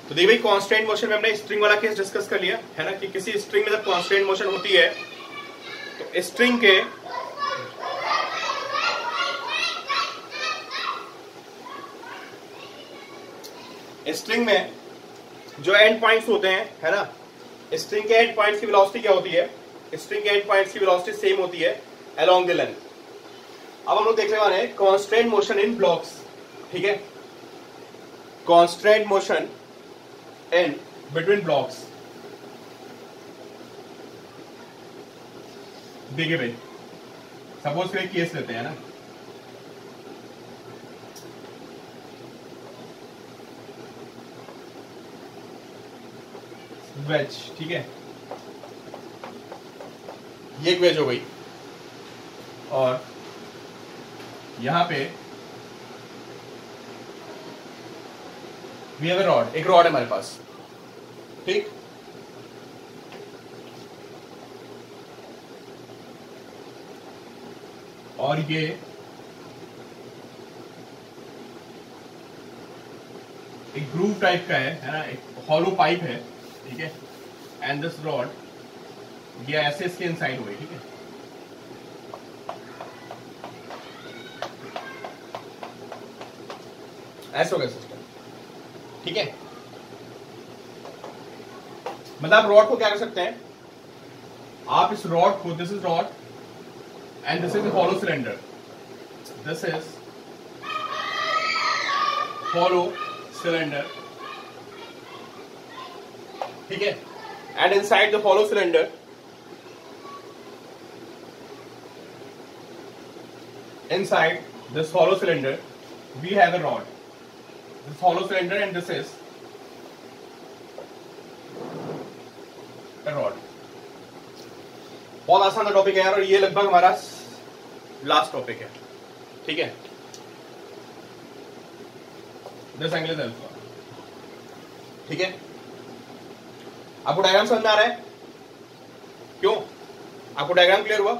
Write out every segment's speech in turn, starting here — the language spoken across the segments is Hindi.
तो देखिए भाई कांस्टेंट मोशन में हमने स्ट्रिंग वाला केस डिस्कस कर लिया है ना, कि किसी स्ट्रिंग में जब कांस्टेंट मोशन होती है तो स्ट्रिंग में जो एंड पॉइंट्स होते हैं है ना, स्ट्रिंग के एंड पॉइंट्स की वेलोसिटी क्या होती है, स्ट्रिंग के एंड पॉइंट्स की वेलोसिटी सेम होती है अलोंग द लेंथ। अब हम लोग देखने वाले हैं कांस्टेंट मोशन इन ब्लॉक्स, ठीक है, constant motion in between blocks. देखिए भाई सपोज फिर एक केस लेते हैं ना, वेज, ठीक है, ये एक वेज हो गई और यहां पे वी हैव अ रॉड, एक रॉड है हमारे पास, ठीक, और ये एक ग्रूव टाइप का है ना, एक हॉलो पाइप है, ठीक है, एंड दिस रॉड ये ऐसे इसके इनसाइड हुई, ठीक है, ऐसे हो गया सिस्टम, ठीक है। मतलब आप रॉड को क्या कर सकते हैं, आप इस रॉड को, this is rod and this is hollow cylinder, this is hollow cylinder, ठीक है, and inside the hollow cylinder inside this hollow cylinder we have a rod, this hollow cylinder, and this is a rod। बहुत आसान सा टॉपिक है यार, और ये लगभग हमारा लास्ट टॉपिक है, ठीक है। दिस एंगल इज अल्फा, ठीक है। आपको डायग्राम समझ में आ रहा है? क्यों? आपको डायग्राम क्लियर हुआ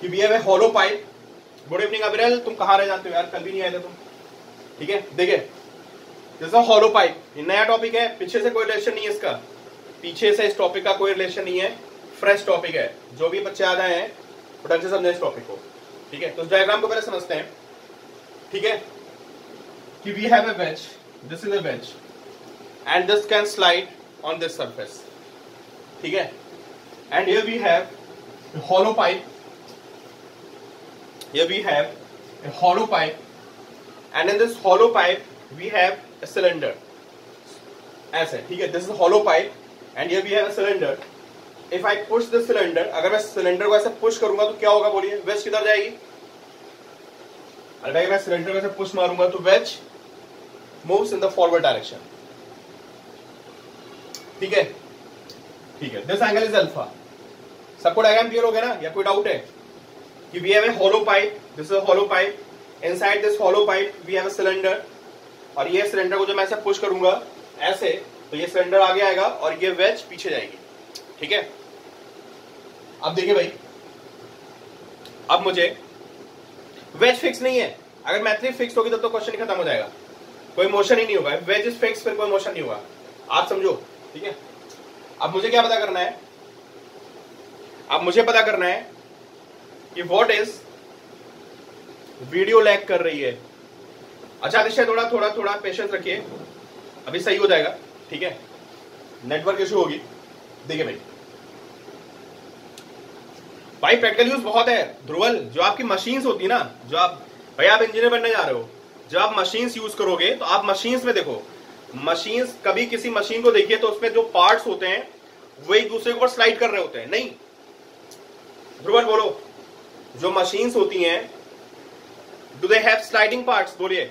कि we have a hollow pipe. Good evening Aviral, तुम कहां रह जाते हो यार, कल भी नहीं आए थे तुम, ठीक है। देखिए जैसा हॉलो पाइप, ये नया टॉपिक है, पीछे से कोई रिलेशन नहीं है इसका, पीछे से इस टॉपिक का कोई रिलेशन नहीं है, फ्रेश टॉपिक है। जो भी बच्चे आ गए हैं फटाक से समझे इस टॉपिक को, ठीक है। तो इस डायग्राम को पहले समझते हैं, ठीक है, कि we have a wedge, this is a wedge and this can slide on this surface, ठीक है, and here we have hollow pipe, here we have a hollow pipe, and in this hollow pipe we have a cylinder, ऐसे, ठीक है, this is a hollow pipe and here we have a cylinder। if I push the cylinder, अगर मैं सिलेंडर को ऐसे पुश करूंगा तो क्या होगा, बोलिए, वेज किधर जाएगी? अगर मैं सिलेंडर को ऐसे पुश मारूंगा तो veg moves in the forward direction, ठीक है, ठीक है। this angle is alpha। सबको डायग्राम क्लियर हो गया ना, या कोई डाउट है? कि we have a hollow pipe, this is a hollow pipe, inside this hollow pipe we have a cylinder, और ये सिलेंडर को जब मैं ऐसे पुश करूंगा ऐसे, तो ये सिलेंडर आगे आएगा और ये वेज पीछे जाएगी, ठीक है। अब देखिए भाई, अब मुझे वेज फिक्स नहीं है, अगर मैथ्री फिक्स होगी तब तो क्वेश्चन खत्म हो जाएगा, कोई मोशन ही नहीं होगा। वेज इज फिक्स, फिर कोई मोशन नहीं होगा, आप समझो, ठीक है। अब मुझे क्या पता करना है, अब मुझे पता करना है कि व्हाट इज, वीडियो लैग कर रही है। अच्छा आदित्य, थोड़ा थोड़ा थोड़ा पेशेंस रखिए, अभी सही हो जाएगा, ठीक है, नेटवर्क इशू होगी। देखिए भाई, भाई प्रैक्टिकल यूज बहुत है ध्रुवल, जो आपकी मशीन्स होती है ना, जो आप, भाई आप इंजीनियर बनने जा रहे हो, जब आप मशीन्स यूज करोगे तो आप मशीन्स में देखो, मशीन्स, कभी किसी मशीन को देखिए तो उसमें जो पार्ट्स होते हैं वो एक दूसरे के ऊपर स्लाइड कर रहे होते हैं, नहीं? ध्रुवल बोलो, जो मशीन्स होती हैं do they have sliding parts? बोलिए,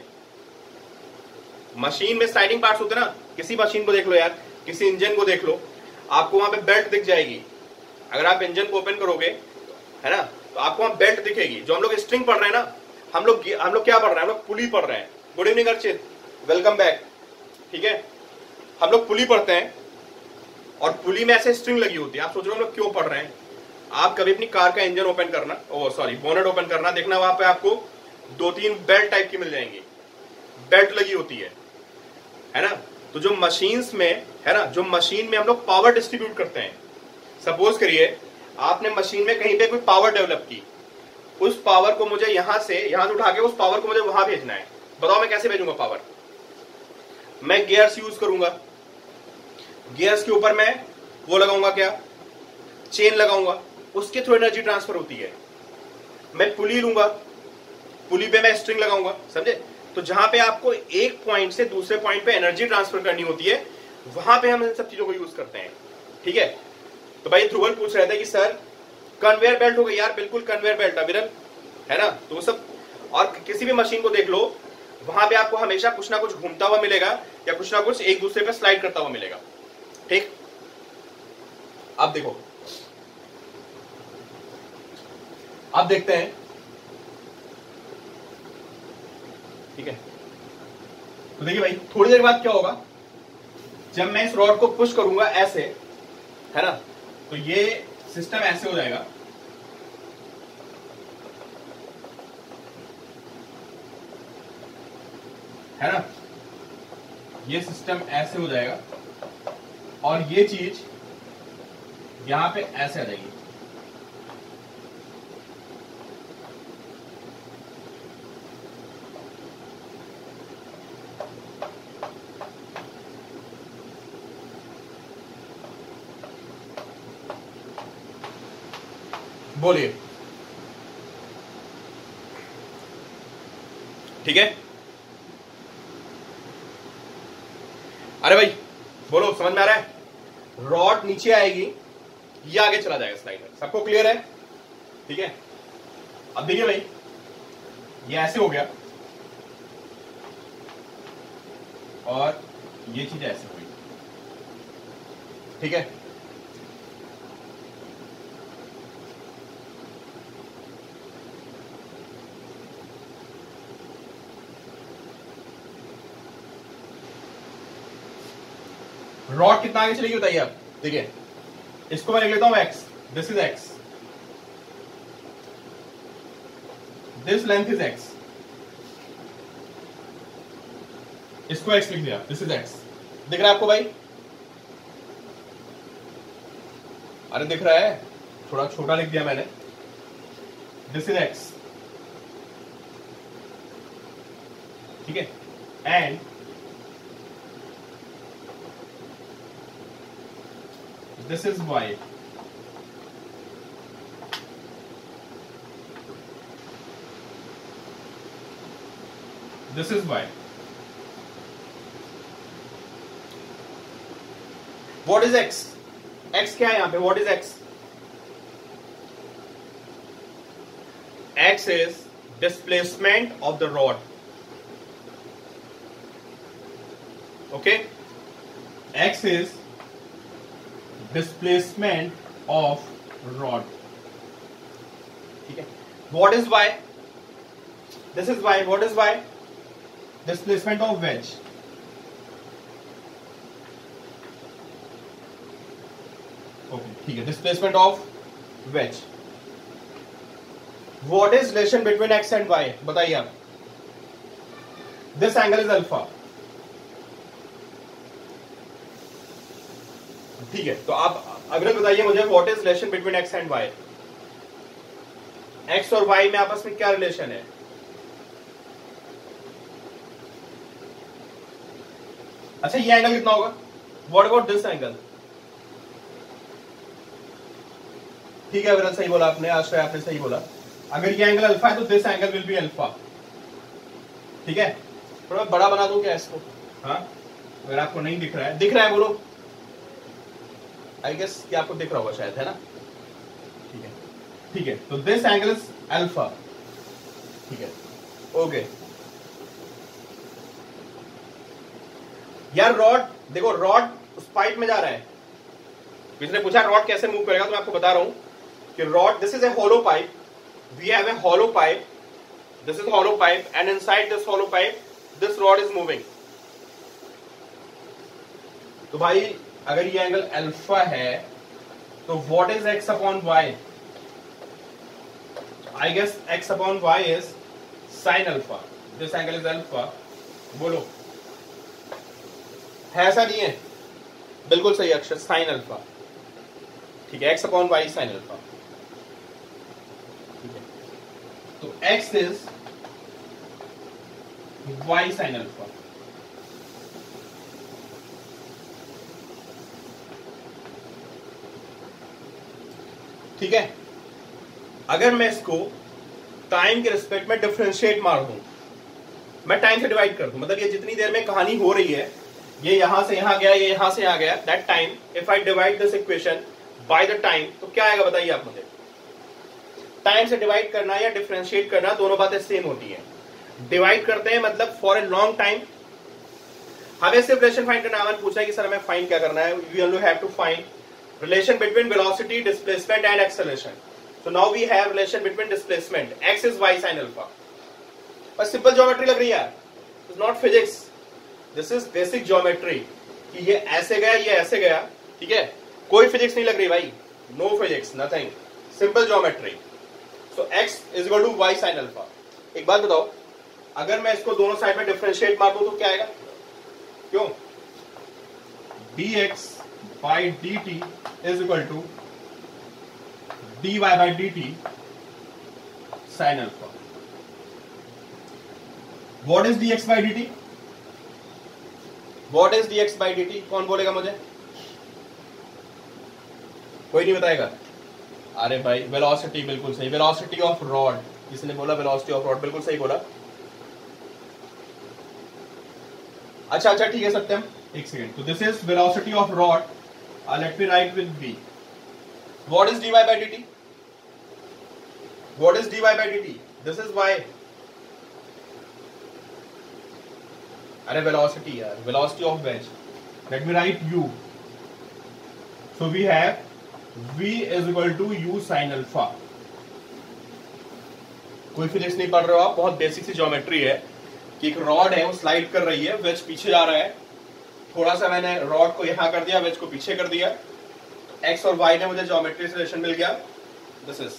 मशीन में स्लाइडिंग पार्ट्स होते हैं ना। किसी मशीन को देख लो यार, किसी इंजन को देख लो, आपको वहां पे बेल्ट दिख जाएगी। अगर आप इंजन को ओपन करोगे है ना, तो आपको वहां बेल्ट दिखेगी। जो हम लोग स्ट्रिंग पढ़ रहे हैं ना, हम लोग क्या पढ़ रहे हैं, हम लोग पुली पढ़ रहे हैं। Good evening Archit, welcome back, ठीक है। हम लोग पुली पढ़ते हैं और पुली में ऐसे स्ट्रिंग लगी होती है। आप सोच रहे हो हम लोग क्यों पढ़ रहे हैं? आप कभी अपनी कार का इंजन ओपन करना, बोनेट ओपन करना, देखना वहां पे आपको 2-3 बेल्ट टाइप की मिल जाएंगी, बेल्ट लगी होती है ना। तो जो मशीन्स में है ना, जो मशीन में हम लोग पावर डिस्ट्रीब्यूट करते हैं, सपोज करिए आपने मशीन में कहीं पे कोई पावर डेवलप की, उस पावर को मुझे यहां से उठा के उस पावर को मुझे वहां भेजना है। बताओ मैं कैसे भेजूंगा पावर? मैं गियर्स यूज करूंगा, गियर्स के ऊपर मैं वो लगाऊंगा, क्या, चेन लगाऊंगा, उसके थ्रू एनर्जी ट्रांसफर होती है। मैं पुली लूंगा, पुली पे मैं स्ट्रिंग लगाऊंगा, समझे? तो जहां पे आपको एक पॉइंट से दूसरे पॉइंट पे एनर्जी ट्रांसफर करनी होती है, वहां पे हम इन सब चीजों को यूज करते हैं। ठीक है, तो भाई ध्रुवल पूछ रहे थे कि सर कन्वेयर बेल्ट हो गई। यार बिल्कुल कन्वेयर बेल्ट अविरल, है ना? तो वो सब, और किसी भी मशीन को देख लो, वहां पे आपको हमेशा कुछ ना कुछ घूमता हुआ मिलेगा या कुछ ना कुछ एक दूसरे पे स्लाइड करता हुआ मिलेगा। ठीक, अब देखो, अब देखते हैं। ठीक है, तो देखिए भाई थोड़ी देर बाद क्या होगा, जब मैं इस रॉड को पुश करूंगा ऐसे, है ना, तो ये सिस्टम ऐसे हो जाएगा, है ना, ये सिस्टम ऐसे हो जाएगा और ये चीज यहां पे ऐसे आ जाएगी। बोलिए, ठीक है? अरे भाई बोलो, समझ में आ रहा है? रॉड नीचे आएगी, ये आगे चला जाएगा स्लाइड में। सबको क्लियर है? ठीक है, अब देखिए भाई, ये ऐसे हो गया और ये चीज ऐसे हुई। ठीक है, रॉड कितना आगे चलेगी बताइए आप? देखिए, इसको मैं लिख लेता हूं x, this is x, this length is x, इसको x लिख दिया, दिस इज x। दिख रहा है आपको भाई? अरे दिख रहा है, थोड़ा छोटा लिख दिया मैंने, दिस इज x। ठीक है, and this is y. This is y. What is x? x क्या है यहां पे? What is x? x is displacement of the rod. Okay? x is displacement of rod. ठीक है, what is y? This is y. What is y? Displacement of wedge. Okay, ठीक है, displacement of wedge. What is relation between x and y? बताइए आप। This angle is alpha. ठीक है, तो आप अगर बताइए मुझे, what is relation between X and Y? X और वाई में आपस में क्या रिलेशन है? अच्छा, ये एंगल कितना होगा? What about this angle? ठीक है, अगर सही बोला आपने, आश्रय आपने सही बोला। अगर ये एंगल अल्फा है तो this angle will be alpha. ठीक है, थोड़ा बड़ा बना दूं क्या इसको? हाँ, अगर आपको नहीं दिख रहा है, दिख रहा है बोलो। आई गेस कि आपको दिख रहा होगा शायद, है ना? ठीक है, ठीक है, तो दिस एंगल इज अल्फा। ठीक है, ओके। यार रॉड देखो, रॉड उस पाइप में जा रहा है। किसी ने पूछा रॉड कैसे मूव करेगा, तो मैं आपको बता रहा हूं कि rod, this is a hollow pipe, we have a hollow pipe, this is hollow pipe, and inside this hollow pipe this rod is moving. तो भाई अगर ये एंगल अल्फा है तो what is x upon y? I guess x upon y is sine alpha. This angle is alpha. बोलो, है ऐसा नहीं है? बिल्कुल सही अक्षर, साइन अल्फा। ठीक है, x upon Y sine alpha. ठीक है, तो x is y sine alpha. ठीक है, अगर मैं इसको टाइम के रिस्पेक्ट में डिफरेंशिएट मार दूं, मैं टाइम से डिवाइड कर दूं, मतलब ये जितनी देर में कहानी हो रही है, ये यहां से यहां गया, ये यहां से यहां गया, that time if I divide this equation by the time, तो क्या आएगा बताइए आप मुझे। टाइम से डिवाइड करना या डिफरेंशिएट करना दोनों बातें सेम होती है। डिवाइड करते हैं मतलब फॉर ए लॉन्ग टाइम, हमें सिर्फ रिलेशन फाइंड करना। हमने पूछा है कि सर हमें फाइंड क्या करना है, we only have to find relation between velocity, displacement and acceleration. So now we have relation between displacement. X is y sin alpha. पर सिंपल ज्योमेट्री लग रही है, it's not physics, this is basic geometry कि ये ऐसे गया, ये ऐसे गया। ठीक है, कोई फिजिक्स नहीं लग रही भाई, no physics, nothing, simple geometry. So x is equal to y sin alpha। एक बात बताओ, अगर मैं इसको दोनों साइड में डिफरेंशिएट मार दूं तो क्या आएगा? क्यों? dx by dt is equal to dy by dt sin alpha. What is dx by dt? What is dx by dt? कौन बोलेगा मुझे? कोई नहीं बताएगा? अरे भाई वेलोसिटी, बिल्कुल सही, वेलोसिटी ऑफ रॉड। किसने बोला वेलोसिटी ऑफ रॉड? बिल्कुल सही बोला। अच्छा ठीक है सत्यम, एक सेकेंड। तो this is velocity of rod, let me write with v. What is dy by dt? What is dy by dt? This is y. अरे velocity यार, velocity of wedge. Let me write u. So we have v is equal to u sin alpha. कोई फिजिक्स नहीं पढ़ रहे हो आप, बहुत बेसिक सी ज्योमेट्री है कि एक रॉड है वो स्लाइड कर रही है, वेज पीछे जा रहा है, थोड़ा सा मैंने रॉड को यहां कर दिया, वेज को पीछे कर दिया, एक्स और वाई ने मुझे ज्योमेट्री से रिलेशन मिल गया। This is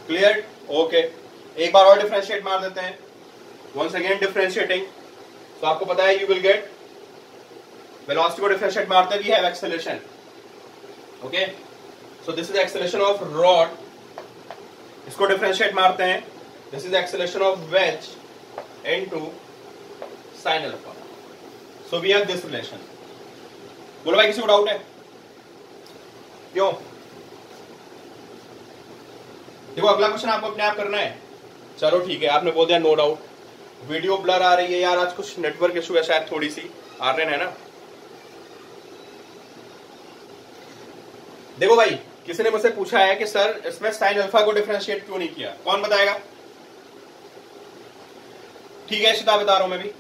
clear? ओके, एक बार और डिफरेंशिएट मार देते हैं, वंस अगेन डिफरेंशिएटिंग। तो आपको पता है यू विल गेट वेलोसिटी को डिफरेंशिएट मारते we have acceleration. Okay, so this is acceleration of rod, इसको डिफरेंशिएट मारते हैं, this is acceleration of wedge into sine alpha. So we have this relation. बोलो भाई किसी को डाउट है? क्यों? देखो अगला क्वेश्चन आपको अपने आप करना है। चलो ठीक है, आपने बोल दिया नो डाउट। वीडियो ब्लर आ रही है यार, आज कुछ नेटवर्क इशू है शायद, थोड़ी सी आर्यन है ना। देखो भाई, किसी ने मुझसे पूछा है कि सर इसमें साइन अल्फा को डिफरेंशिएट क्यों नहीं किया, कौन बताएगा? ठीक है शिता, बता रहा हूं मैं भी।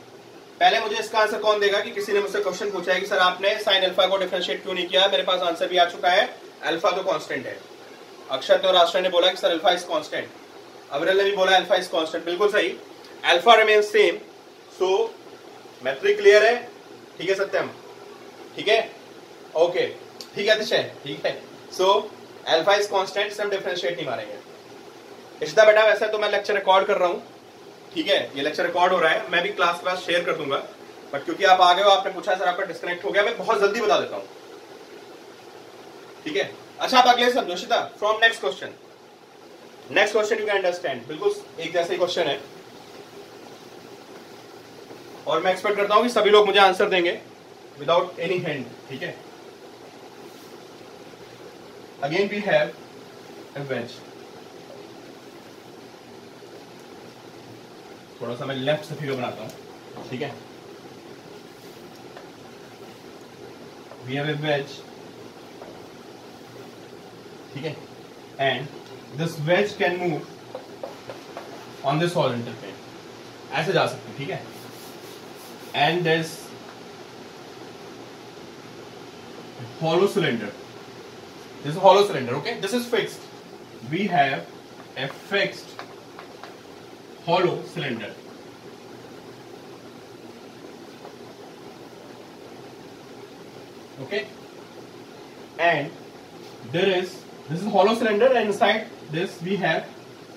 पहले मुझे इसका आंसर कौन देगा कि किसी ने मुझसे क्वेश्चन पूछा है कि सर आपने साइन अल्फा को डिफरेंशिएट क्यों नहीं किया? मेरे पास आंसर भी आ चुका है, अल्फा तो कांस्टेंट है। अक्षत और आश्रय ने बोला कि सर अल्फा इज कांस्टेंट, अविरल ने भी बोला अल्फा इज कांस्टेंट, बिल्कुल सही, अल्फा रिमेन्स सेम। सो मैट्रिक क्लियर है? ठीक है सत्यम? ठीक है, ओके, ठीक है अतिशय, ठीक है। सो अल्फा इज कांस्टेंट से हम डिफरेंशिएट नहीं मारेंगे। इश्ता बेटा वैसे तो मैं लेक्चर रिकॉर्ड कर रहा हूं, ठीक है, ये लेक्चर रिकॉर्ड हो रहा है, मैं भी क्लास शेयर कर दूंगा, बट क्योंकि आप आ गए हो, आपने पूछा सर आपका डिस्कनेक्ट हो गया, मैं बहुत जल्दी बता देता हूं, ठीक है। अच्छा आप अगले समझो शिता, from next question you can understand, बिल्कुल एक जैसा ही क्वेश्चन है और मैं एक्सपेक्ट करता हूं कि सभी लोग मुझे आंसर देंगे विदाउट एनी हैंड, ठीक है। Again we have a wedge, थोड़ा सा मैं लेफ्ट से फिगर बनाता हूं, ठीक है। वी हैव ए वेज, ठीक है, and this wedge can move on this horizontal plane, ऐसे जा सकते हैं, ठीक है। And this hollow cylinder, this is hollow cylinder, okay, this is fixed, we have a fixed hollow cylinder, okay, and this is hollow cylinder and inside this we have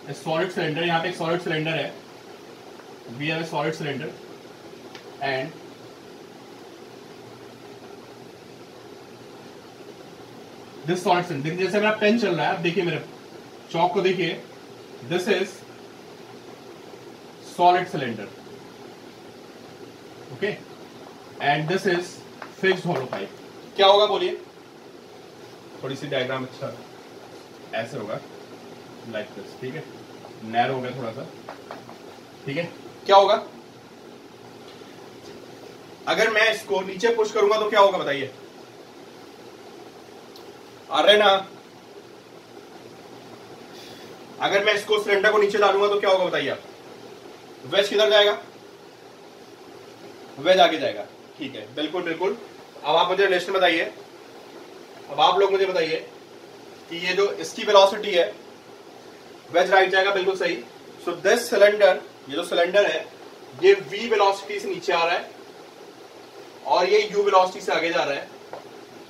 a solid cylinder, यहाँ पे एक solid cylinder है, we have a solid cylinder and this solid cylinder, जैसे मेरा पेन चल रहा है, आप देखिए मेरे चौक को देखिए, this is solid cylinder, okay, and this is fixed hollow pipe. क्या होगा बोलिए, थोड़ी सी डायग्राम अच्छा ऐसे होगा, लाइक दिस, ठीक है, नैरो हो गया थोड़ा सा, ठीक है। क्या होगा अगर मैं इसको नीचे पुश करूंगा तो क्या होगा बताइए, अरे ना, अगर मैं इसको सिलेंडर को नीचे डालूंगा तो क्या होगा बताइए आप, वेज किधर जाएगा, वेज आगे जाएगा, ठीक है, बिल्कुल बिल्कुल। अब आप मुझे रिलेशन बताइए, अब आप लोग मुझे बताइए कि ये जो इसकी वेलोसिटी है, वेज राइट जाएगा, बिल्कुल सही। सो दिस सिलेंडर, ये जो सिलेंडर है ये v वेलोसिटी से नीचे आ रहा है और ये u वेलोसिटी से आगे जा रहा है,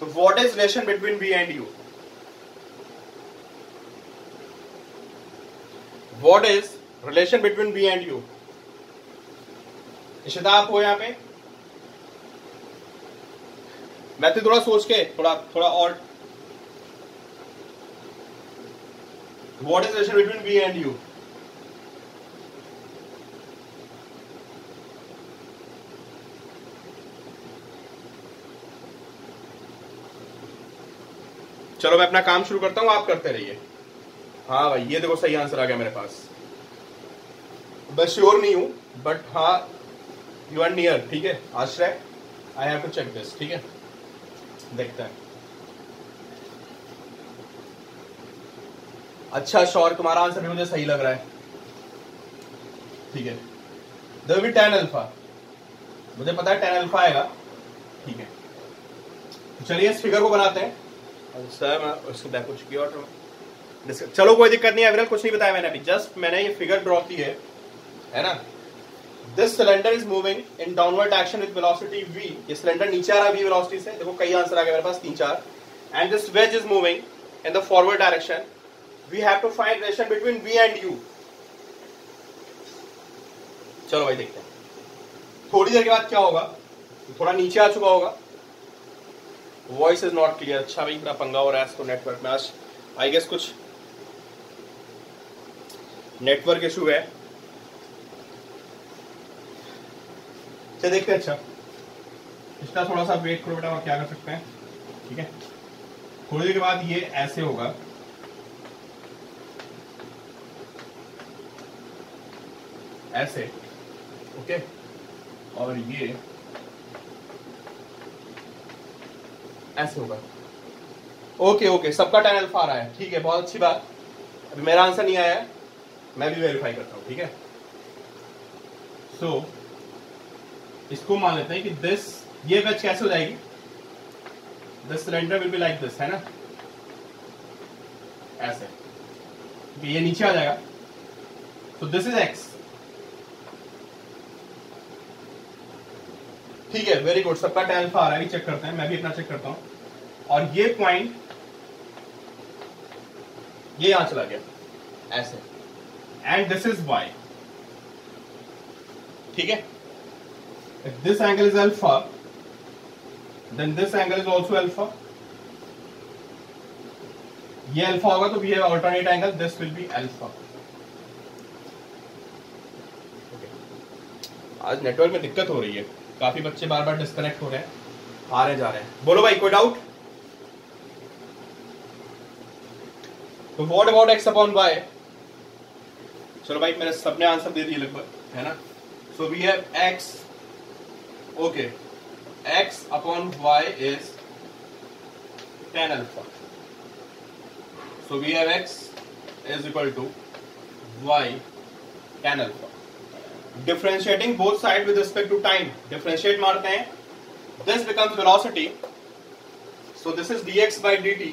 तो what is relation between v and u, what is relation between v and u? Ishita आप हो यहाँ पे, मैं तो थोड़ा सोच के थोड़ा और, what is relation between v and u? चलो मैं अपना काम शुरू करता हूं, आप करते रहिए। हाँ भाई, ये देखो सही आंसर आ गया मेरे पास, मैं श्योर नहीं हूं बट हाँ यू आर नियर, ठीक है Ashray, I have to check this, ठीक है, देखते हैं। अच्छा शौर, तुम्हारा आंसर भी मुझे सही लग रहा है, ठीक है, there will be tan alpha, मुझे पता है tan अल्फा आएगा, ठीक है। चलिए इस फिगर को बनाते हैं। सर मैं उसको बैक हो चुकी है और चलो कोई दिक्कत नहीं है, अविरल कुछ नहीं बताया मैंने अभी, जस्ट मैंने ये फिगर ड्रॉ की है ना। This cylinder is moving in downward direction with velocity v, ये सिलेंडर नीचे आ रहा है v वेलोसिटी से, देखो कई आंसर आ गए मेरे पास 3-4, and this wedge is moving in the forward direction, we have to find relation between v and u। चलो भाई देखते हैं, थोड़ी देर के बाद क्या होगा, थोड़ा नीचे आ चुका होगा, वॉइस इज नॉट क्लियर, अच्छा भाई बड़ा पंगा हो रहा है इसको नेटवर्क में आज, आई गेस कुछ नेटवर्क इशू है, चलिए देखते हैं। अच्छा इसका थोड़ा सा वेट करो बेटा, और क्या कर सकते हैं, ठीक है, थोड़ी देर के बाद ये ऐसे होगा, ऐसे, ओके, और ये ऐसे होगा, ओके ओके, सबका tan अल्फा आ रहा है, ठीक है, बहुत अच्छी बात। अभी मेरा आंसर नहीं आया है, मैं भी वेरीफाई करता हूं, ठीक है। सो इसको मान लेते हैं कि दिस, ये वेज कैसे हो जाएगी, this cylinder will be like this, है ना, ऐसे, ये नीचे आ जाएगा, तो दिस इज x, ठीक है, वेरी गुड, सबका tan अल्फा आ रहा है, चेक करते हैं, मैं भी अपना चेक करता हूं, और ये पॉइंट ये यहां चला गया ऐसे, एंड दिस इज y, ठीक है। If this angle is alpha, then this angle is also alpha. ये alpha होगा तो we have alternate angle, this will be alpha. Okay. आज नेटवर्क में दिक्कत हो रही है, काफी बच्चे बार बार डिस्कनेक्ट हो रहे हैं, आ रहे जा रहे हैं, बोलो भाई कोई डाउट? तो what about x upon y? चलो भाई मैंने सबने आंसर दे दिए लगभग, है ना। So we have x, okay, x upon y is tan alpha, so we have x is equal to y tan alpha. Differentiating both sides with respect to time, differentiate मारते हैं, this becomes velocity, so this is dx by dt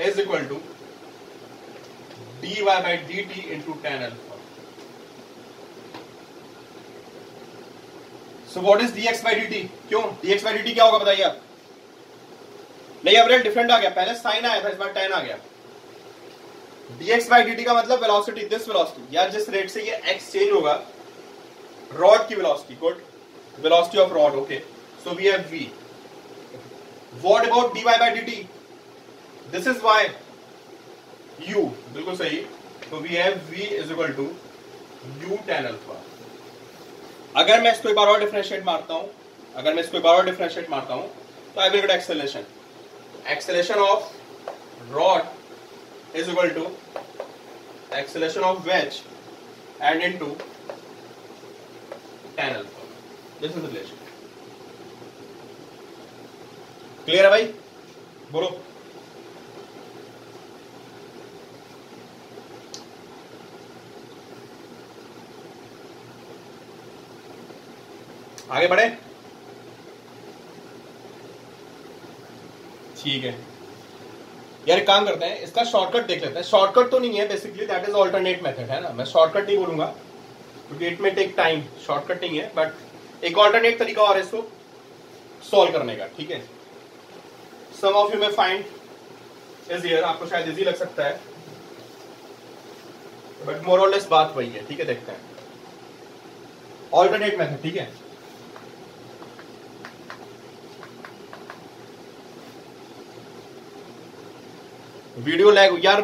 is equal to dy by dt into tan alpha. So what is dx by dt? क्यों dx by dt क्या होगा बताइए आप? नहीं अब डिफरेंट आ गया, पहले साइन आया था, इस बार tan आ गया। dx by dt का मतलब वेलोसिटी, दिस वेलोसिटी, यार जिस रेट से ये x चेंज होगा, रॉड की velocity, good, velocity of rod, okay, so we have v, what about dy by dt? This is y, u, बिल्कुल सही। तो we have v is equal to u tan alpha. अगर मैं इसको एक बार और डिफरेंशिएट मारता हूं, तो I will get acceleration. Acceleration of rod is equal to acceleration of wedge and into tan alpha. This is the relation. Clear है भाई? बोलो। आगे बढ़े? ठीक है यार, एक काम करते हैं, इसका शॉर्टकट देख लेते हैं। शॉर्टकट तो नहीं है basically, that is alternate method, है ना। मैं शॉर्टकट नहीं बोलूंगा क्योंकि इट में टेक टाइम, शॉर्टकट नहीं है, बट एक ऑल्टरनेट तरीका और है इसको सॉल्व करने का। ठीक है, सम ऑफ यू में फाइंड इजियर, आपको शायद इजी लग सकता है, बट मोर और लेस बात वही है। ठीक है, देखते हैं ऑल्टरनेट मेथड। ठीक है, वीडियो लैग यार,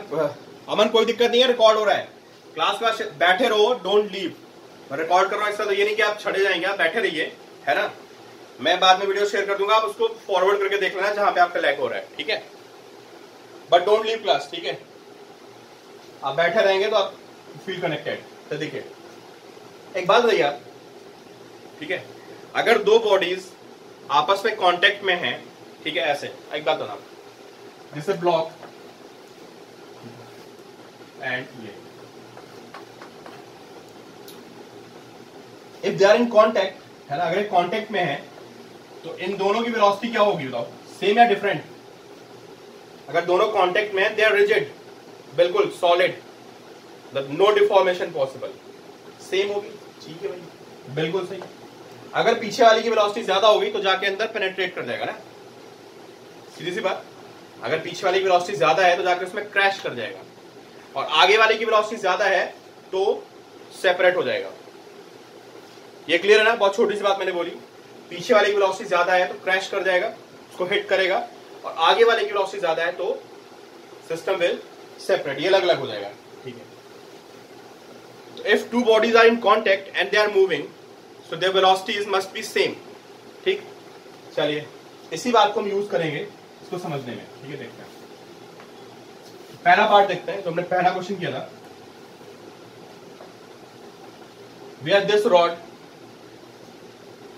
अमन कोई दिक्कत नहीं है, रिकॉर्ड हो रहा है, क्लास में बैठे रहो, डोंट लीव। मैं रिकॉर्ड कर रहा हूं, इसका तो ये नहीं कि आप छड़े जाएंगे, आप बैठे रहिए, है ना। मैं बाद में वीडियो शेयर कर दूंगा, आप उसको फॉरवर्ड करके देख लेना जहां पे आपका लैग हो रहा है। ठीक है, बट डोंट लीव क्लास। ठीक है, आप बैठे रहेंगे तो आप फील कनेक्टेड। तो देखिए एक बात भैया, ठीक है, अगर दो बॉडीज आपस में कांटेक्ट में हैं, ठीक है, ऐसे एक बात बता, जैसे ब्लॉक एंड ये, if they are in contact, है ना, अगर कांटेक्ट में है तो इन दोनों की वेलोसिटी क्या होगी बताओ, सेम या डिफरेंट? अगर दोनों कांटेक्ट में है, दे आर रिजिड, बिल्कुल solid, no deformation possible, same होगी। ठीक है भाई, बिल्कुल सही। अगर पीछे वाली की वेलोसिटी ज्यादा होगी तो जाके अंदर पेनेट्रेट कर जाएगा ना, सीधी सी बात। अगर पीछे वाली की वेलोसिटी ज्यादा है तो जाके उसमें क्रैश कर जाएगा, और आगे वाले की वेलोसिटी ज्यादा है तो सेपरेट हो जाएगा। ये क्लियर है ना? बहुत छोटी सी बात मैंने बोली, पीछे वाले की वेलोसिटी ज्यादा है तो क्रैश कर जाएगा, उसको हिट करेगा, और आगे वाले की वेलोसिटी ज्यादा है तो सिस्टम विल सेपरेट, ये अलग अलग हो जाएगा। ठीक है, तो if two bodies are in contact and they are moving, so their velocities must be same. ठीक, चलिए इसी बात को हम यूज करेंगे इसको समझने में। ठीक है, देखते हैं पहला पार्ट, देखते हैं जो हमने पहला क्वेश्चन किया था। We have this rod,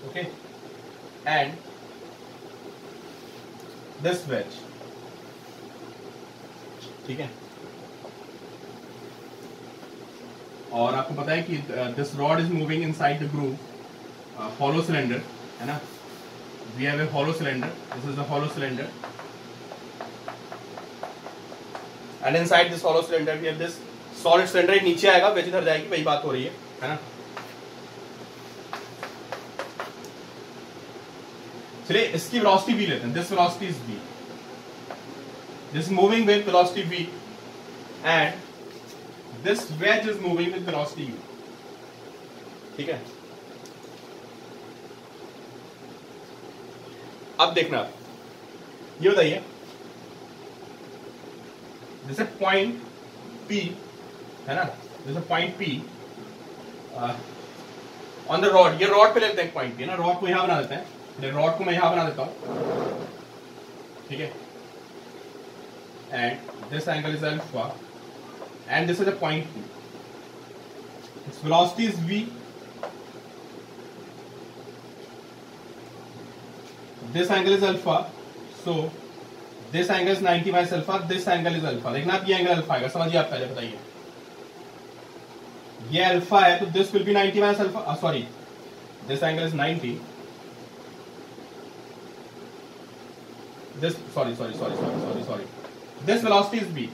okay, and this wedge. ठीक है, और आपको पता है कि this rod is moving inside the groove, hollow cylinder, है ना। We have a hollow cylinder. This is the hollow cylinder, and inside this hollow cylinder we have this solid cylinder. नीचे आएगा, वेज इधर जाएगी, वही बात हो रही है ना। चलिए इसकी वेलोसिटी v लेते हैं। This velocity is v. This is moving with velocity v, and this wedge is moving with velocity u. ठीक है, अब देखना, ये बताइए, जैसे पॉइंट P है ना, जैसे point P on the rod, ये रॉड पे लेते हैं पॉइंट P ना, रॉड को यहां बना देते हैं, रॉड को मैं यहां बना देता हूं। ठीक है, and this angle is alpha and this is a point P, its velocity is v, this angle is alpha, so this angle is 90 minus alpha, this angle is alpha। देखना आप, ये एंगल अल्फा आएगा, समझिए आप पहले बताइए, ये अल्फा है तो this will be 90 minus alpha, sorry, this angle is 90, this sorry, this velocity is v।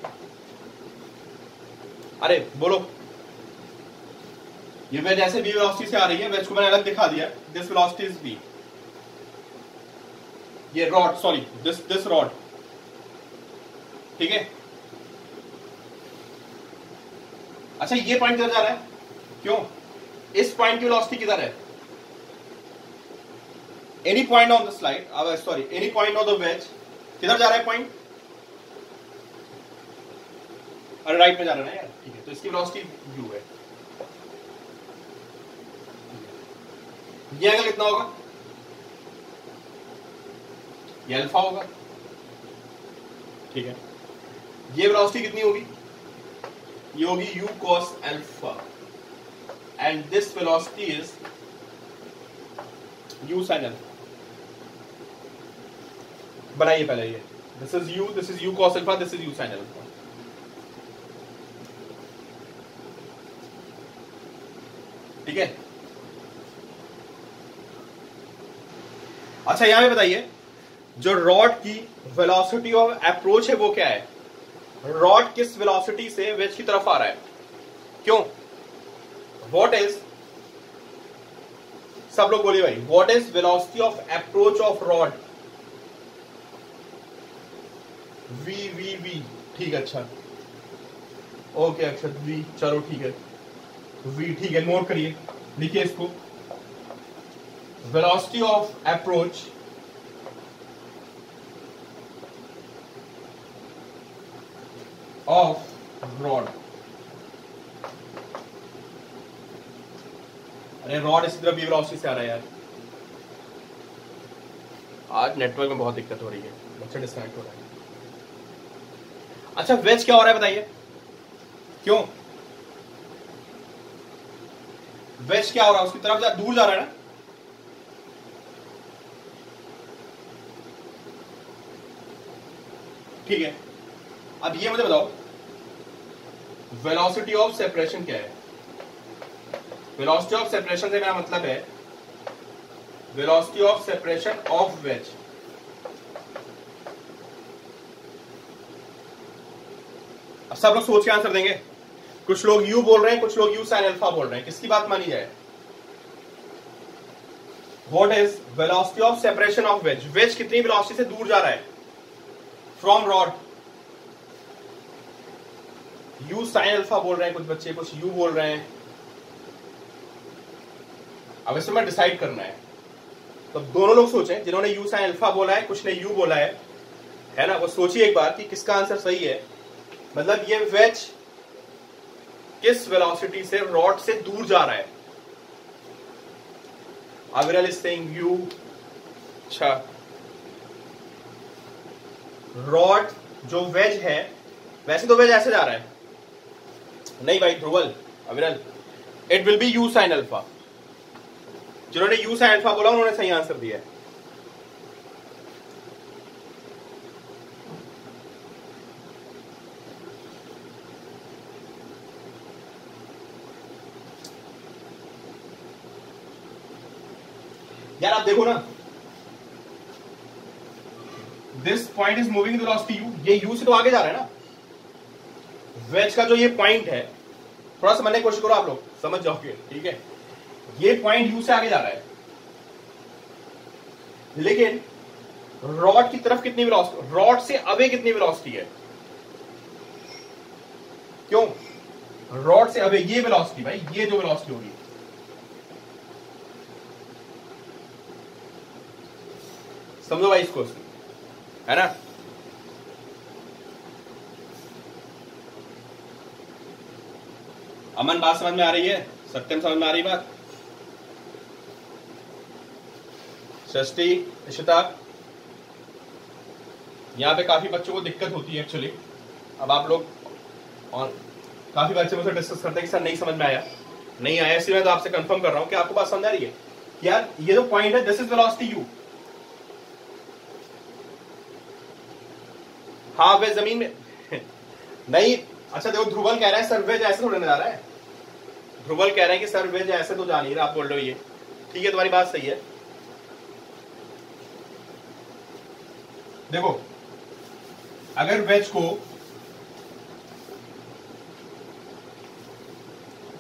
अरे बोलो, ये वेज ऐसे v वेलोसिटी से आ रही है, वेज को मैंने अलग दिखा दिया, this velocity is v। ये रॉड, सॉरी दिस रॉड, ठीक है। अच्छा ये पॉइंट किधर जा रहा है, क्यों? इस पॉइंट की वेलोसिटी किधर है? Any point on the slide, sorry any point on the ways, किधर जा रहा है पॉइंट? अरे राइट में जा रहा है ना यार, ठीक है, तो इसकी वेलोसिटी u है। ये एंगल कितना होगा? ये अल्फा होगा, ठीक है। ये वेलोसिटी कितनी होगी? ये होगी u cos alpha, and this velocity is u sin alpha. बनाइए पहले ये, this is u cos alpha, this is u sin alpha. ठीक है। अच्छा यहां पे बताइए, जो रॉड की वेलोसिटी ऑफ अप्रोच है वो क्या है? रॉड किस वेलोसिटी से वेज की तरफ आ रहा है? क्यों? व्हाट इज, सब लोग बोलिए भाई, what is velocity of approach of rod? V V V, ठीक है, अच्छा ओके अक्षत, वी, चलो ठीक है, वी, ठीक है, नोट करिए, लिखिए इसको, velocity of approach of rod. अरे रॉड इसी तरफ वेलोसिटी से आ रहा है यार, आज नेटवर्क में बहुत दिक्कत हो रही है, बच्चा डिस्कनेक्ट हो रहा है। अच्छा वेज क्या हो रहा है बताइए? क्यों वेज क्या हो रहा है? उसकी तरफ दूर जा रहा है ना, ठीक है। अब ये मुझे बताओ, वेलोसिटी ऑफ सेपरेशन क्या है? वेलोसिटी ऑफ सेपरेशन से मेरा मतलब है velocity of separation of veg. अब सब लोग सोच के आंसर देंगे, कुछ लोग u बोल रहे हैं, कुछ लोग u sin अल्फा बोल रहे हैं, किसकी बात मानी जाए? What is velocity of separation of wedge? Wedge कितनी वेलोसिटी से दूर जा रहा है from rod? u sin alpha बोल रहे हैं कुछ बच्चे, कुछ u बोल रहे हैं। अब इसमें मैं डिसाइड करना है, तो दोनों लोग सोचें, जिन्होंने u sin अल्फा बोला है, कुछ ने u बोला है ना, वो सोचिए एक बार कि किसका आंसर सही है। मतलब ये वेज किस वेलोसिटी से रॉड से दूर जा रहा है? अविरल इज सेइंग u, अच्छा रॉड जो वेज है, वैसे तो वेज ऐसे जा रहा है, नहीं भाई ध्रुवल, अविरल, it will be u sin alpha. जिन्होंने u sin अल्फा बोला उन्होंने सही आंसर दिया है। यार आप देखो ना, this point is moving with velocity u, ये u से तो आगे जा रहा है ना। वेज का जो ये पॉइंट है, थोड़ा समझने की कोशिश करो, आप लोग समझ जाओगे, ठीक है। ये पॉइंट u से आगे जा रहा है, लेकिन रॉड की तरफ कितनी वेलोसिटी, रॉड से अवे कितनी वेलोसिटी है? क्यों? रॉड से अवे ये वेलोसिटी भाई, ये जो वेलोसिटी होगी, समझो भाई इसको, है ना। अमन बात समझ में आ रही है? सत्यम समझ में आ रही बात? सृष्टि, इशिता, यहां पे काफी बच्चों को दिक्कत होती है एक्चुअली। अब आप लोग और काफी बच्चे मुझसे डिस्कस करते हैं कि सर नहीं समझ में आया, नहीं आया, इसलिए मैं तो आपसे कंफर्म कर रहा हूं कि आपको बात समझ आ रही है। यार ये जो पॉइंट है, दिस इज वेलोसिटी u। हाँ वे जमीन में नहीं, अच्छा देखो ध्रुवल कह रहा है सर वेज ऐसे थोड़े ना जा रहा है, ध्रुवल कह रहे हैं कि सर वेज ऐसे तो जा नहीं रहा, आप बोल रहे हो ये, ठीक है, तुम्हारी बात सही है। देखो अगर वेज को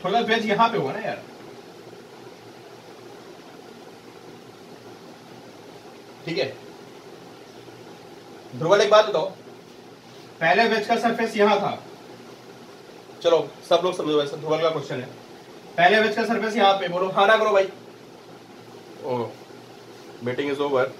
थोड़ा, वेज यहां पे होगा ना यार, ठीक है। ध्रुवल एक बात बताओ, पहले वेज का सरफेस यहां था, चलो सब लोग समझो, वैसे ध्रुवल का क्वेश्चन है, पहले वेज का सरफेस यहां पे, बोलो हाँ ना करो भाई। ओ मीटिंग इज ओवर।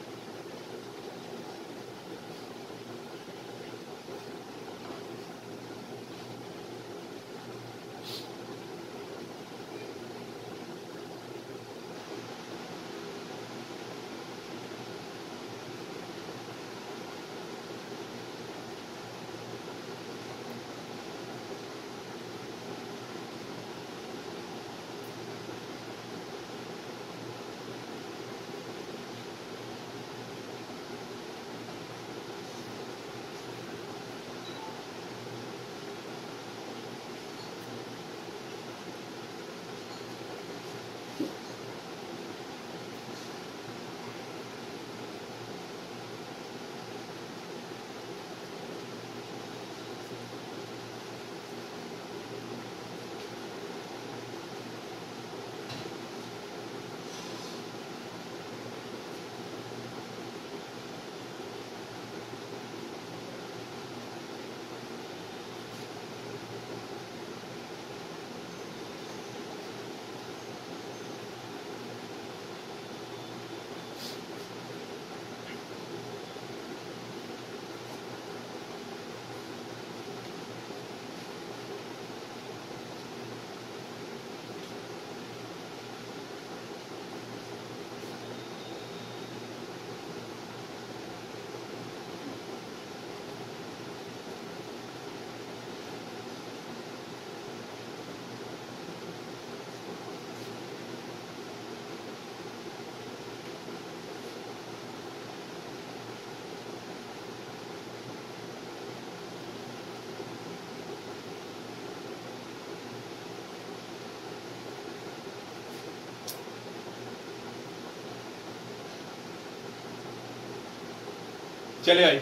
चले आई,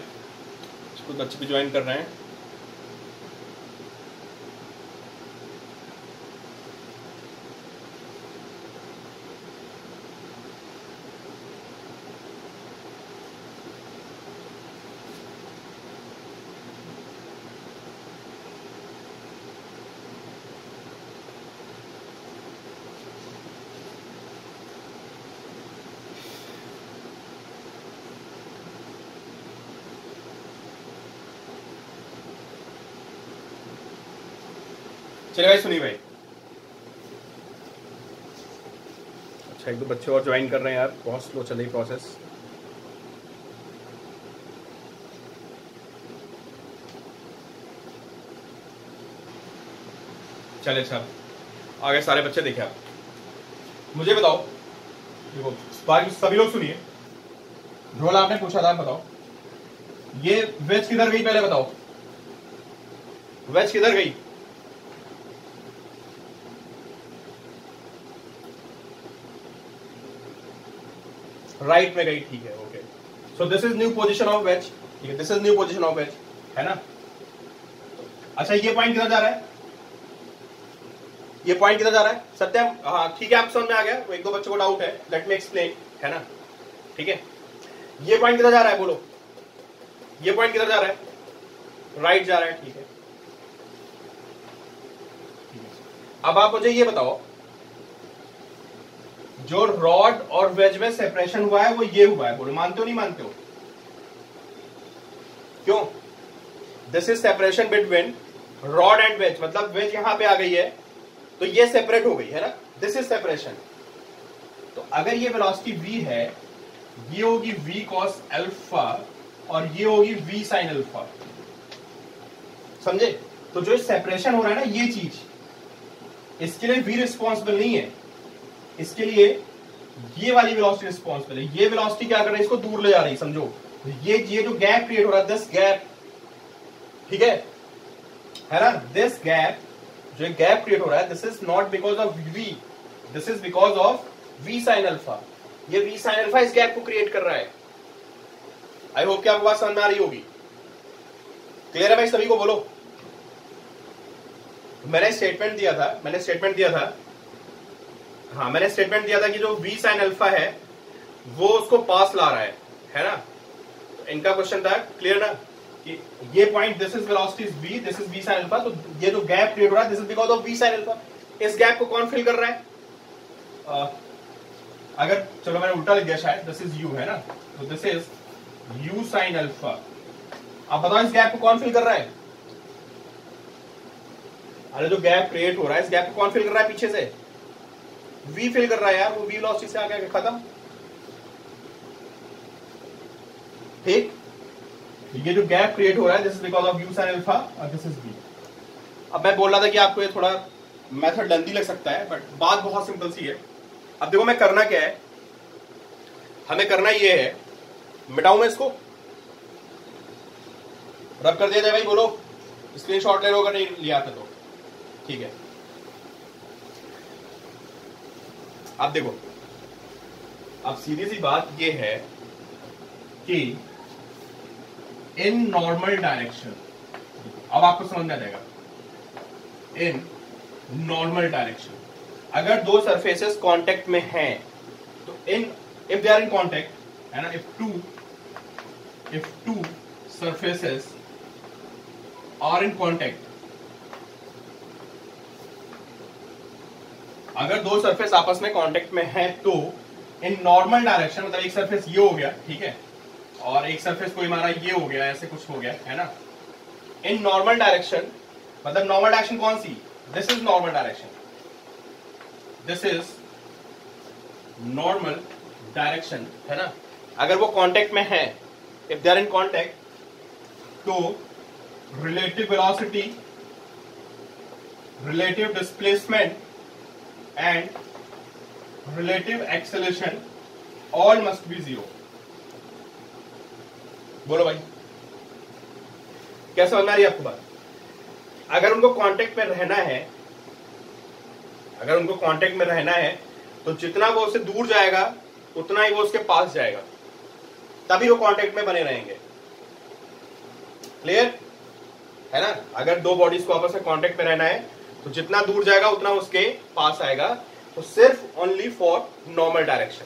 कुछ बच्चे भी ज्वाइन कर रहे हैं। चलिए भाई, सुनिए भाई। अच्छा, एक दो बच्चे और ज्वाइन कर रहे हैं यार, बहुत स्लो चल रही प्रोसेस। चले अच्छा, आगे सारे बच्चे देखे आप। मुझे बताओ, देखो बाकी सभी लोग सुनिए। रोल आपने पूछा था, बताओ ये वेज किधर गई, पहले बताओ वेज किधर गई। राइट में गई, ठीक है, okay. So this is new position of ways, ठीक है, this is new position of ways, है ना। अच्छा, ये पॉइंट किधर जा रहा है, ये पॉइंट किधर जा रहा है सत्यम? हाँ ठीक है, आप समझ में आ गया। एक दो बच्चों को डाउट है, लेट मी एक्सप्लेन, है ना, ठीक है। ये पॉइंट किधर जा रहा है, बोलो ये पॉइंट किधर जा रहा है? राइट जा रहा है, ठीक है। अब आप मुझे ये बताओ, जो रॉड और वेज में सेपरेशन हुआ है वो ये हुआ है, बोलो मानते हो नहीं मानते हो? क्यों? This is separation between rod and wedge, मतलब वेज यहां पे आ गई है तो ये सेपरेट हो गई है ना, दिस इज सेपरेशन। तो अगर ये वेलोसिटी v है, ये होगी v cos अल्फा और ये होगी v sin अल्फा, समझे? तो जो सेपरेशन हो रहा है ना, ये चीज, इसके लिए v रिस्पॉन्सिबल नहीं है, इसके लिए ये वाली वेलोसिटी रिस्पॉन्सिबल है। ये वेलोसिटी क्या कर रही है, इसको दूर ले जा रही है, समझो। ये जो गैप क्रिएट हो रहा है, दिस गैप, ठीक है ना, दिस गैप, जो गैप क्रिएट हो रहा है, this is not because of v, this is because of v sin alpha. ये v sin अल्फा इस गैप को क्रिएट कर रहा है। आई होप कि आपको बात समझ में आ रही होगी। क्लियर है भाई सभी को? बोलो। मैंने स्टेटमेंट दिया था, मैंने स्टेटमेंट दिया था कि जो v sin अल्फा है वो उसको पास ला रहा है ना। तो इनका क्वेश्चन था, क्लियर ना, कि ये point, this is velocity is v, this is v sin alpha, तो ये जो गैप क्रिएट हो रहा है, this is because of v sin alpha. इस गैप को कौन फिल कर रहा है? अगर चलो मैंने उल्टा लिख दिया शायद, दिस इज यू है ना, तो this is you sine alpha. अब बताओ इस गैप को कौन फिल कर रहा है? अरे जो गैप क्रिएट हो रहा है इस गैप को कौन फिल कर रहा है पीछे से? v फिल कर रहा है यार, वो v वेलोसिटी से आगे खत्म। ठीक, ये जो गैप क्रिएट हो रहा है this is because of u sin alpha और दिस इज v। अब मैं बोल रहा था कि आपको ये थोड़ा मेथड लेंथी लग सकता है बट बात बहुत सिंपल सी है। अब देखो मैं करना क्या है, हमें करना ये है, मिटाऊं मैं इसको, रब कर दिया जाए भाई, बोलो स्क्रीनशॉट ले लो अगर नहीं लिया आता तो। ठीक है, अब देखो, अब सीधी सी बात ये है कि इन नॉर्मल डायरेक्शन, अब आपको समझ में आ जाएगा, इन नॉर्मल डायरेक्शन अगर दो सरफेसेस कांटेक्ट में हैं तो if they are in contact है ना, if two surfaces are in contact, अगर दो सरफेस आपस में कांटेक्ट में है तो इन नॉर्मल डायरेक्शन, मतलब एक सरफेस ये हो गया, ठीक है, और एक सरफेस कोई हमारा ये हो गया, ऐसे कुछ हो गया है ना, इन नॉर्मल डायरेक्शन, मतलब नॉर्मल डायरेक्शन कौन सी? This is normal direction, this is normal direction है ना। अगर वो कांटेक्ट में है, if they are in contact, तो relative velocity, relative displacement and relative acceleration all must be zero. बोलो भाई, क्या समझ में आ रही है आपको बात? अगर उनको कांटेक्ट में रहना है, अगर उनको कांटेक्ट में रहना है तो जितना वो उससे दूर जाएगा उतना ही वो उसके पास जाएगा, तभी वो कांटेक्ट में बने रहेंगे। क्लियर है ना? अगर दो बॉडीज को आपस में कांटेक्ट में रहना है तो जितना दूर जाएगा उतना उसके पास आएगा, तो सिर्फ ओनली फॉर नॉर्मल डायरेक्शन।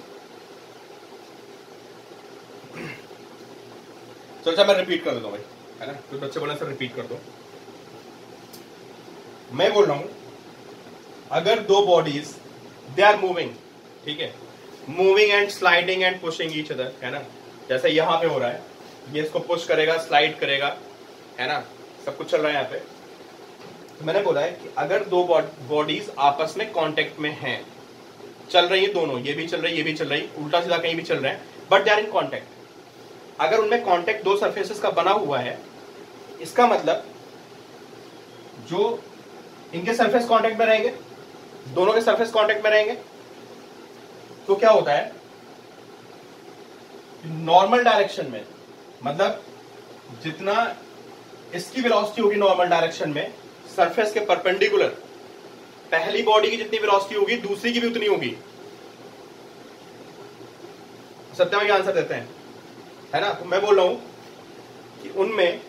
चलो अच्छा मैं रिपीट कर देता हूं भाई, है ना, कुछ बच्चे बोले सर रिपीट कर दो। मैं बोल रहा हूं अगर दो बॉडीज दे आर मूविंग, ठीक है, moving and sliding and pushing each other, है ना, जैसे यहां पे हो रहा है, ये इसको पुश करेगा, स्लाइड करेगा, है ना, सब कुछ चल रहा है यहाँ पे। तो मैंने बोला है कि अगर दो बॉडीज आपस में कांटेक्ट में हैं, चल रही है दोनों, ये भी चल रही है, ये भी चल रही, उल्टा सीधा कहीं भी चल रहे हैं, but they are in contact. अगर उनमें कांटेक्ट दो सरफेसेस का बना हुआ है, इसका मतलब जो इनके सरफेस कांटेक्ट में रहेंगे, दोनों के सरफेस कांटेक्ट में रहेंगे, तो क्या होता है, नॉर्मल डायरेक्शन में, मतलब जितना इसकी वेलोसिटी होगी नॉर्मल डायरेक्शन में सरफेस के परपेंडिकुलर, पहली बॉडी की जितनी वेलोसिटी होगी दूसरी की भी उतनी होगी। सत्यम के आंसर देते हैं, है ना। तो मैं बोल रहा हूं कि उनमें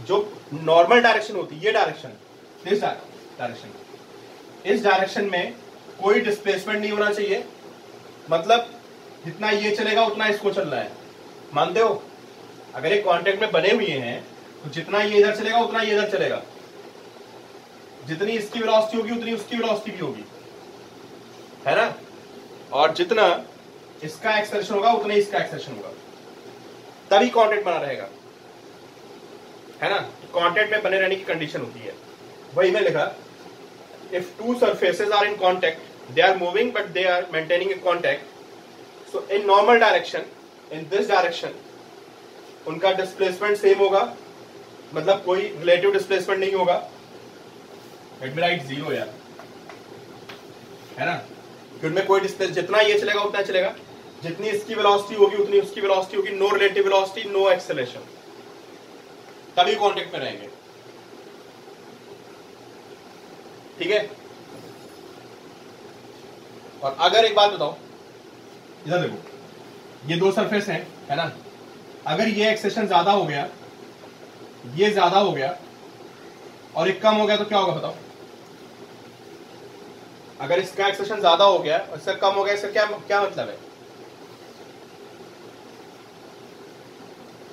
जो नॉर्मल डायरेक्शन होती है, ये डायरेक्शन, दिस डायरेक्शन, इस डायरेक्शन में कोई डिस्प्लेसमेंट नहीं होना चाहिए, मतलब जितना ये चलेगा उतना इसको चल रहा है। मानते हो? अगर एक कांटेक्ट में बने हुए हैं तो जितना ये इधर चलेगा उतना ये इधर चलेगा, जितनी इसकी वेलोसिटी होगी उतनी उसकी वेलोसिटी भी होगी, है ना, और जितना इसका एक्सेलरेशन होगा उतना ही इसका एक्सेलरेशन होगा, तभी कांटेक्ट बना रहेगा, है ना। कांटेक्ट में बने रहने की कंडीशन होती है, वही मैं लिखा, if two surfaces are in contact they are moving but they are maintaining a contact, so in normal direction, in this direction उनका डिस्प्लेसमेंट सेम होगा, मतलब कोई रिलेटिव डिस्प्लेसमेंट नहीं होगा, लेट मी राइट जीरो यार, है ना, उनमें कोई डिस्प्लेस, जितना ये चलेगा उतना चलेगा, जितनी इसकी वेलोसिटी होगी उतनी उसकी वेलोसिटी होगी, no relative velocity, no acceleration, तभी कांटेक्ट में रहेंगे, ठीक है। और अगर एक बात बताओ, इधर देखो, ये दो सरफेस हैं, है ना, अगर ये एक्सेलरेशन ज्यादा हो गया, ये ज्यादा हो गया और एक कम हो गया तो क्या होगा बताओ? अगर इसका एक्सेलरेशन ज्यादा हो गया और इसका कम हो गया, इसका क्या मतलब है?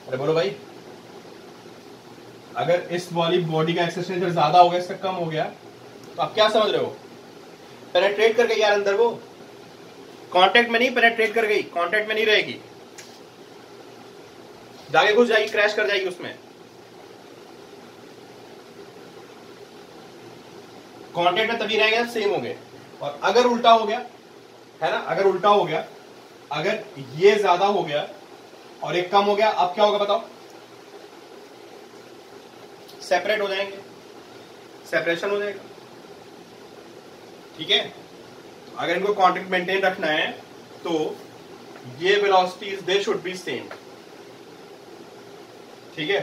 अरे बोलो भाई, अगर इस वाली बॉडी का एक्सेलरेशन ज्यादा हो गया, इसका कम हो गया, तो आप क्या समझ रहे हो? पेनिट्रेट करके यार अंदर वो कांटेक्ट में नहीं पेनेट्रेट कर गई, कांटेक्ट में नहीं रहेगी, जाके घुस जाएगी, क्रैश कर जाएगी उसमें। कांटेक्ट में तभी रहेगा सेम होंगे। और अगर उल्टा हो गया है ना, अगर उल्टा हो गया, अगर ये ज्यादा हो गया और एक कम हो गया, अब क्या होगा बताओ? सेपरेट हो जाएंगे, सेपरेशन हो जाएगा। ठीक है, अगर इनको कांटेक्ट मेंटेन रखना है तो ये velocities they should be same. ठीक है,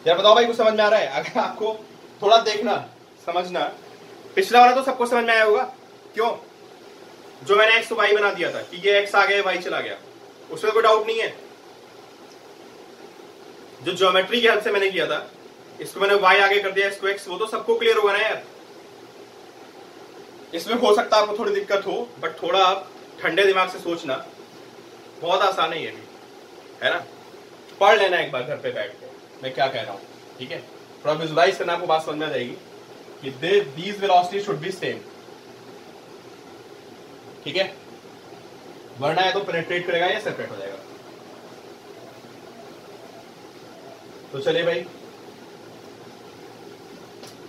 यार बताओ भाई कुछ समझ में आ रहा है? अगर आपको थोड़ा देखना समझना, पिछला वाला तो सबको समझ में आया होगा। क्यों? जो मैंने एक्स तो वाई बना दिया था कि ये एक्स आ गया वाई चला गया, उसमें कोई डाउट नहीं है। जो ज्योमेट्री की हेल्प से मैंने किया था, इसको मैंने वाई आगे कर दिया, इसको एक्स, वो तो सबको क्लियर होगा ना यार। इसमें हो सकता है आपको थोड़ी दिक्कत हो, बट थोड़ा आप ठंडे दिमाग से सोचना, बहुत आसान है ये भी, है ना। पढ़ लेना एक बार घर पे बैठ के मैं क्या कह रहा हूं। ठीक है, थोड़ा विजुलाइज करना, आपको बात समझ में आ जाएगी कि these velocity should be same. ठीक है, वरना है तो पेनिट्रेट करेगा या सेपरेट हो जाएगा। तो चलिए भाई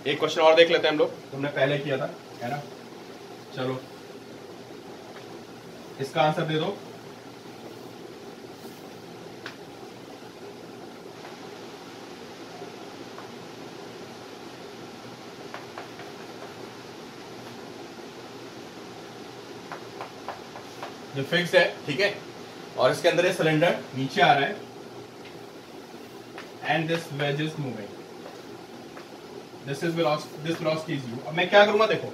एक क्वेश्चन और देख लेते हैं हम लोग, तुमने पहले किया था, है ना। चलो इसका आंसर दे दो। जो फिक्स है, ठीक है, और इसके अंदर ये सिलेंडर नीचे आ रहा है and this wedge is moving, this velocity is U. अब मैं क्या करूंगा देखो,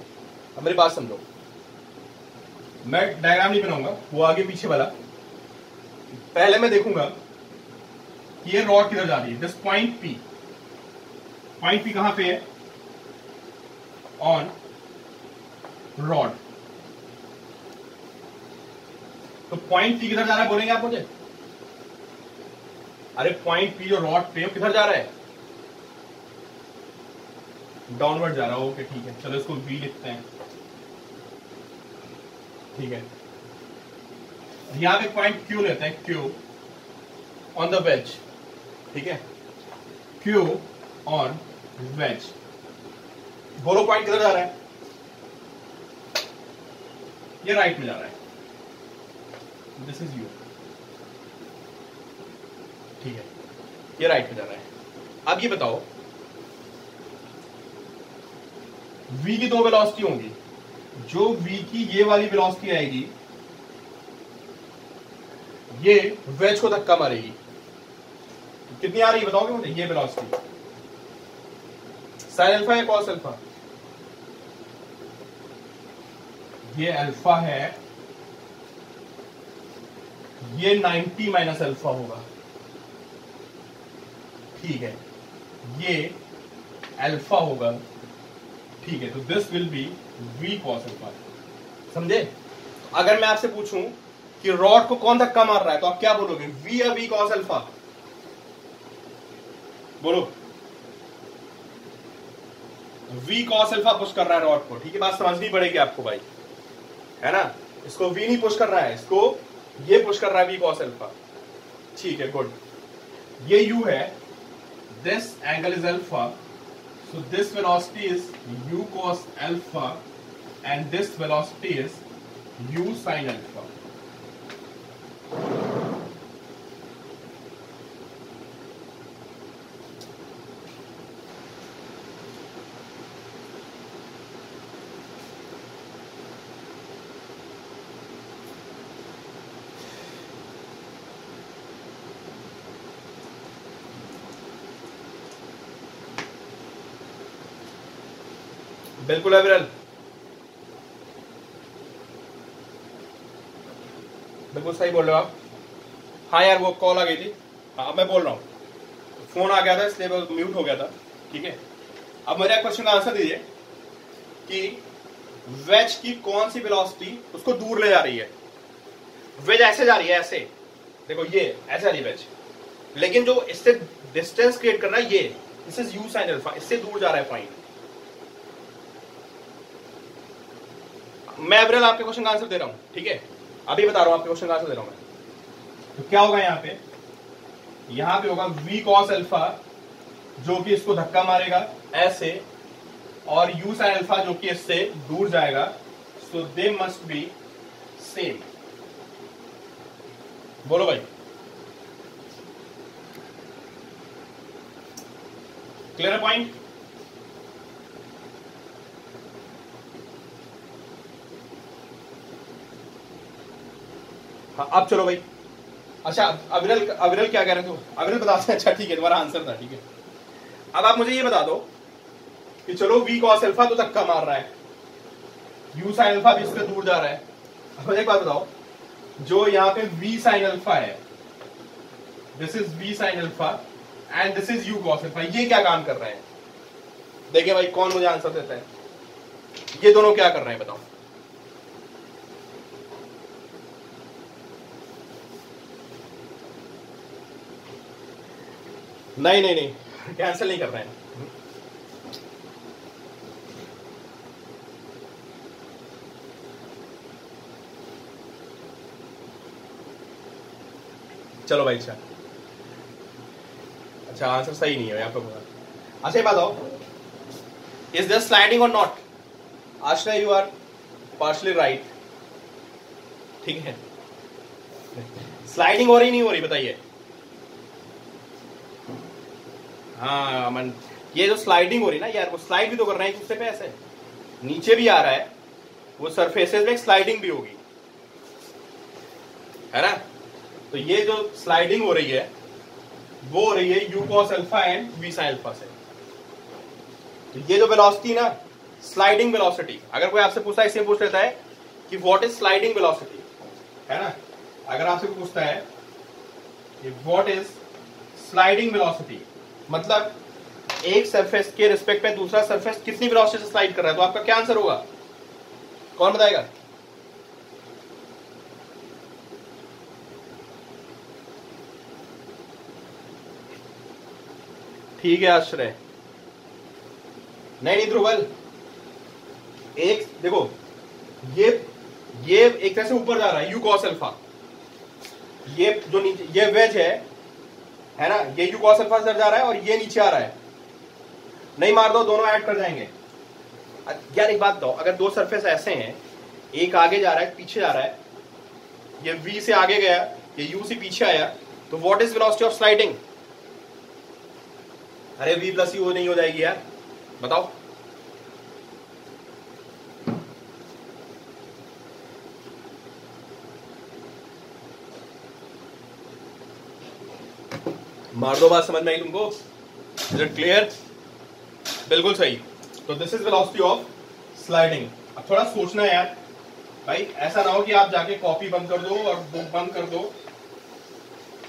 अब मेरी बात समझो, मैं डायग्राम नहीं बनाऊंगा, वो आगे पीछे वाला। पहले मैं देखूंगा कि ये रॉड किधर जा रही है। This point P, point P कहां पे है? On rod. तो पॉइंट पी किधर जा रहा है बोलेंगे आप मुझे? अरे पॉइंट पी जो रॉड पे किधर जा रहा है? डाउनवर्ड जा रहा है। ओके ठीक है, चलो इसको वी लिखते हैं। ठीक है, यहां पे पॉइंट क्यू लेते हैं, क्यू ऑन द वेज। ठीक है, क्यू ऑन वेज। बोलो पॉइंट किधर जा रहा है? ये राइट में जा रहा है, दिस इज यू। ठीक है, ये राइट में जा रहा है। अब ये बताओ, v की दो वेलोसिटी होंगी, जो v की ये वाली वेलोसिटी आएगी, ये वेज को धक्का मारेगी। कितनी आ रही है बताओगे मुझे? ये वेलोसिटी साइन अल्फा या कॉस अल्फा? ये अल्फा है, ये 90 माइनस अल्फा होगा। ठीक है, ये अल्फा होगा। ठीक है, तो this will be v cos alpha. समझे? अगर मैं आपसे पूछूं कि रॉड को कौन धक्का मार रहा है, तो आप क्या बोलोगे? v या v cos अल्फा? बोलो। v cos अल्फा पुश कर रहा है रॉड को। ठीक है, बात समझनी पड़ेगी आपको भाई, है ना। इसको v नहीं पुश कर रहा है, इसको ये पुश कर रहा है v cos अल्फा। ठीक है, गुड। ये u है, this angle is alpha, so this velocity is u cos alpha and this velocity is u sin alpha. बिल्कुल है विरल, बिल्कुल सही बोल रहे हो आप। हाँ यार, वो कॉल आ गई थी। हाँ, अब मैं बोल रहा हूँ, फोन आ गया था इसलिए वो म्यूट हो गया था। ठीक है, अब मेरे क्वेश्चन का आंसर दीजिए कि वेज की कौन सी वेलोसिटी उसको दूर ले जा रही है। वेज ऐसे जा रही है, ऐसे देखो, ये ऐसे जा रही है वेज, लेकिन जो इससे डिस्टेंस क्रिएट कर रहा है, ये this is you sine alpha, इससे दूर जा रहा है पॉइंट। मैं अब्रेल आपके क्वेश्चन का आंसर दे रहा हूं। ठीक है, अभी बता रहा हूं आपके क्वेश्चन कहां से दे रहा हूं मैं। तो क्या होगा यहां पे होगा v cos अल्फा जो कि इसको धक्का मारेगा ऐसे, और u sin अल्फा जो कि इससे दूर जाएगा। सो दे मस्ट बी सेम। बोलो भाई, क्लियर पॉइंट? हाँ अब चलो भाई। अच्छा अविरल क्या कह रहे थे? अविरल बताते हैं। अच्छा ठीक है, तुम्हारा आंसर था, ठीक है। अब आप मुझे ये बता दो कि चलो v cos अल्फा तो धक्का मार रहा है, u sin अल्फा भी इससे दूर जा रहा है। अब एक बात बताओ, जो यहाँ पे v sin अल्फा है, this is v sin alpha and this is u cos alpha, ये क्या काम कर रहे हैं? देखिए भाई कौन मुझे आंसर देता है, ये दोनों क्या कर रहे हैं बताओ। नहीं कैंसिल नहीं कर रहे हैं। चलो भाई अच्छा आंसर सही नहीं है यहाँ पे। अच्छा ये बताओ, इज दिस स्लाइडिंग और नॉट? आश्रय यू आर पार्शली राइट, ठीक है। स्लाइडिंग हो रही नहीं हो रही बताइए? हाँ अमन, ये जो स्लाइडिंग हो रही ना यार, वो स्लाइड भी तो कर रहे हैं एक दूसरे पे, ऐसे नीचे भी आ रहा है, वो सरफेसेस में स्लाइडिंग भी होगी, है ना? तो ये जो स्लाइडिंग हो रही है वो हो रही है u cos alpha and v sin alpha से। तो ये जो वेलोसिटी ना, स्लाइडिंग वेलोसिटी, अगर कोई आपसे पूछता है, इससे पूछ लेता है कि व्हाट इज स्लाइडिंग वेलोसिटी, है ना? अगर आपसे पूछता है कि व्हाट इज स्लाइडिंग वेलोसिटी, मतलब एक सरफेस के रिस्पेक्ट में दूसरा सरफेस कितनी वेलोसिटी से स्लाइड कर रहा है, तो आपका क्या आंसर होगा? कौन बताएगा? ठीक है आश्रय। नहीं ध्रुवल, एक देखो, ये एक तरह से ऊपर जा रहा है u cos अल्फा, ये जो नीचे ये वेज है ना, ये u cos अल्फा से जा रहा है और ये नीचे आ रहा है। नहीं मार दो, दोनों ऐड कर जाएंगे यार। एक बात बताओ, अगर दो सरफेस ऐसे हैं, एक आगे जा रहा है पीछे जा रहा है, ये v से आगे गया, ये u से पीछे आया, तो what is velocity of sliding? अरे v प्लस u नहीं हो जाएगी यार, बताओ। मार दो, बात समझ में आई तुमको? Is it clear? बिल्कुल सही। तो this is velocity of sliding. अब थोड़ा सोचना है यार भाई, ऐसा ना हो कि आप जाके कॉपी बंद कर दो और बुक बंद कर दो,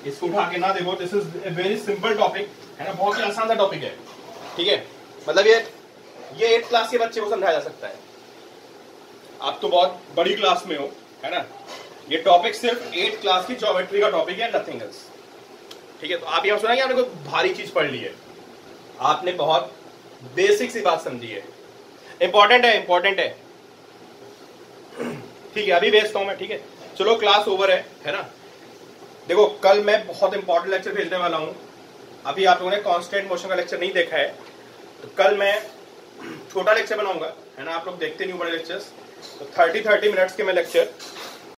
इसको उठा के ना देखो। This is a very simple topic, है ना, बहुत ही आसान सा टॉपिक है, ठीक है। मतलब ये 8th क्लास के बच्चे को समझाया जा सकता है। आप तो बहुत बड़ी क्लास में हो, है ना। ये टॉपिक सिर्फ 8th क्लास की ज्योमेट्री का टॉपिक है, नथिंग एल्स, ठीक है। तो आप यहाँ सुना कि आपने कोई भारी चीज पढ़ ली है, आपने बहुत बेसिक सी बात समझी है। इंपॉर्टेंट है, ठीक है। अभी भेजता हूं मैं, ठीक है। चलो क्लास ओवर है ना। देखो कल मैं बहुत इंपॉर्टेंट लेक्चर भेजने वाला हूं। अभी आप लोगों ने कांस्टेंट मोशन का लेक्चर नहीं देखा है, तो कल मैं छोटा लेक्चर बनाऊंगा, है ना। आप लोग देखते नहीं बड़े लेक्चर्स, तो 30 मिनट्स के मैं लेक्चर